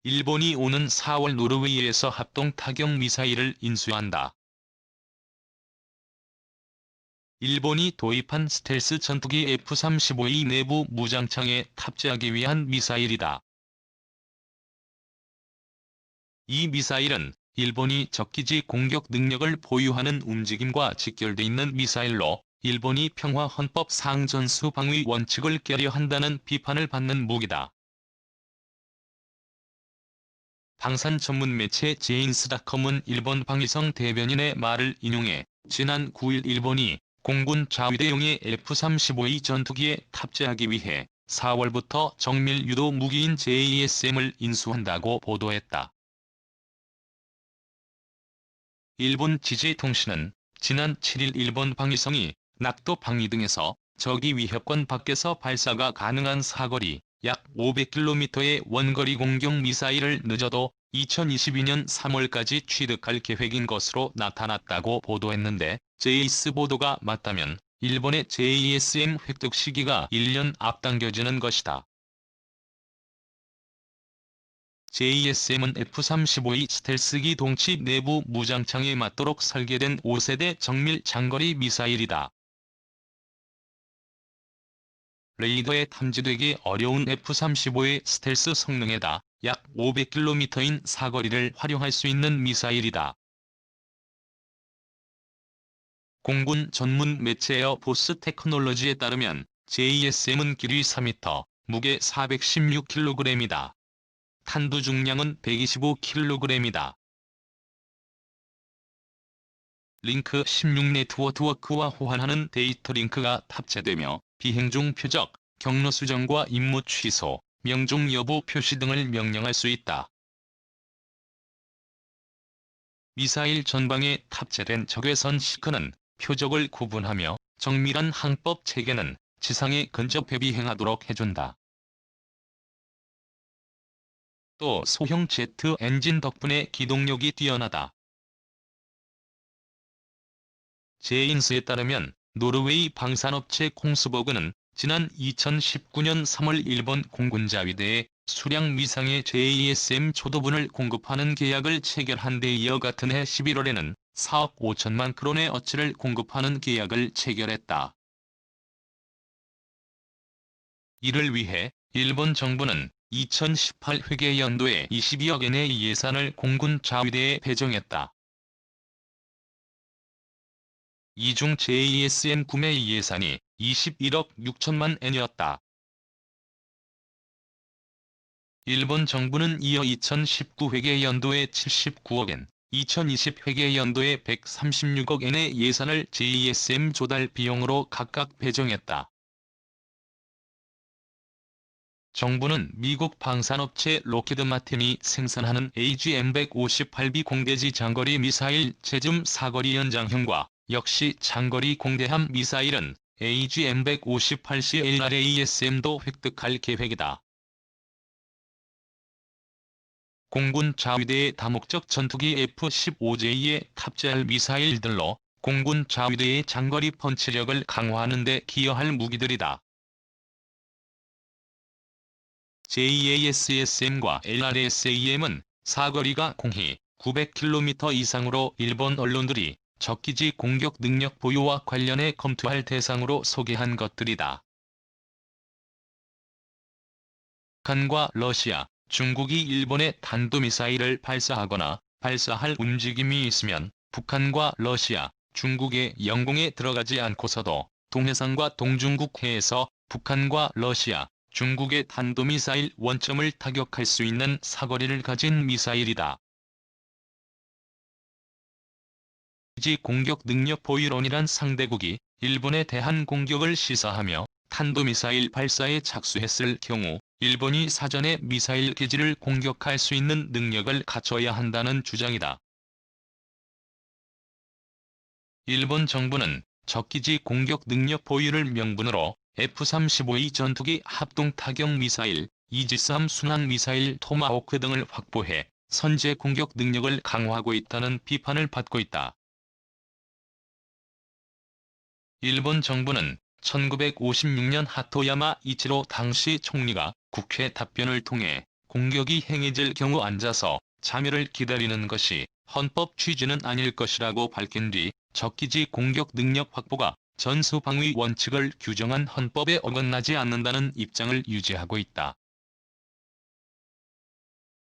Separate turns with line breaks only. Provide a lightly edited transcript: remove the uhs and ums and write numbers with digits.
일본이 오는 4월 노르웨이에서 합동 타격 미사일을 인수한다. 일본이 도입한 스텔스 전투기 F-35의 내부 무장창에 탑재하기 위한 미사일이다. 이 미사일은 일본이 적기지 공격 능력을 보유하는 움직임과 직결돼 있는 미사일로 일본이 평화헌법 상전수 방위 원칙을 깨려한다는 비판을 받는 무기다. 방산 전문 매체 제인스닷컴은 일본 방위성 대변인의 말을 인용해 지난 9일 일본이 공군 자위대용의 F-35의 전투기에 탑재하기 위해 4월부터 정밀 유도 무기인 JASM을 인수한다고 보도했다. 일본 지지통신은 지난 7일 일본 방위성이 낙도 방위 등에서 적이 위협권 밖에서 발사가 가능한 사거리 약 500km의 원거리 공격 미사일을 늦어도 2022년 3월까지 취득할 계획인 것으로 나타났다고 보도했는데 JS 보도가 맞다면 일본의 JSM 획득 시기가 1년 앞당겨지는 것이다. JSM은 F-35의 스텔스기 동치 내부 무장창에 맞도록 설계된 5세대 정밀 장거리 미사일이다. 레이더에 탐지되기 어려운 F-35의 스텔스 성능에다 약 500km인 사거리를 활용할 수 있는 미사일이다. 공군 전문 매체어 보스 테크놀로지에 따르면 JSM은 길이 4m, 무게 416kg이다. 탄두 중량은 125kg이다. 링크 16 네트워크와 호환하는 데이터 링크가 탑재되며 비행 중 표적, 경로 수정과 임무 취소, 명중 여부 표시 등을 명령할 수 있다. 미사일 전방에 탑재된 적외선 시크는 표적을 구분하며 정밀한 항법 체계는 지상에 근접해 비행하도록 해준다. 또 소형 제트 엔진 덕분에 기동력이 뛰어나다. 제인스에 따르면 노르웨이 방산업체 콩스버그는 지난 2019년 3월 일본 공군 자위대에 수량 미상의 JSM 초도분을 공급하는 계약을 체결한 데 이어 같은 해 11월에는 4억 5천만 크론의 어치를 공급하는 계약을 체결했다. 이를 위해 일본 정부는 2018 회계연도에 22억 엔의 예산을 공군 자위대에 배정했다. 이중 JSM 구매 예산이 21억 6천만 엔이었다. 일본 정부는 이어 2019 회계연도에 79억 엔, 2020 회계연도에 136억 엔의 예산을 JSM 조달 비용으로 각각 배정했다. 정부는 미국 방산업체 로키드 마틴이 생산하는 AGM-158B 공대지 장거리 미사일 제즘 사거리 연장형과 역시 장거리 공대함 미사일은 AGM-158C LRASM도 획득할 계획이다. 공군 자위대의 다목적 전투기 F-15J에 탑재할 미사일들로 공군 자위대의 장거리 펀치력을 강화하는 데 기여할 무기들이다. JASSM과 LRSAM은 사거리가 공히 900km 이상으로 일본 언론들이 적기지 공격 능력 보유와 관련해 검토할 대상으로 소개한 것들이다. 북한과 러시아, 중국이 일본에 탄도미사일을 발사하거나 발사할 움직임이 있으면 북한과 러시아, 중국의 영공에 들어가지 않고서도 동해상과 동중국 해에서 북한과 러시아, 중국의 탄도미사일 원점을 타격할 수 있는 사거리를 가진 미사일이다. 적기지 공격 능력 보유론이란 상대국이 일본에 대한 공격을 시사하며 탄도미사일 발사에 착수했을 경우 일본이 사전에 미사일 기지를 공격할 수 있는 능력을 갖춰야 한다는 주장이다. 일본 정부는 적기지 공격 능력 보유를 명분으로 F-35의 전투기 합동 타격 미사일, 이지스함 순항 미사일 토마호크 등을 확보해 선제 공격 능력을 강화하고 있다는 비판을 받고 있다. 일본 정부는 1956년 하토야마 이치로 당시 총리가 국회 답변을 통해 공격이 행해질 경우 앉아서 참여를 기다리는 것이 헌법 취지는 아닐 것이라고 밝힌 뒤 적기지 공격 능력 확보가 전수방위 원칙을 규정한 헌법에 어긋나지 않는다는 입장을 유지하고 있다.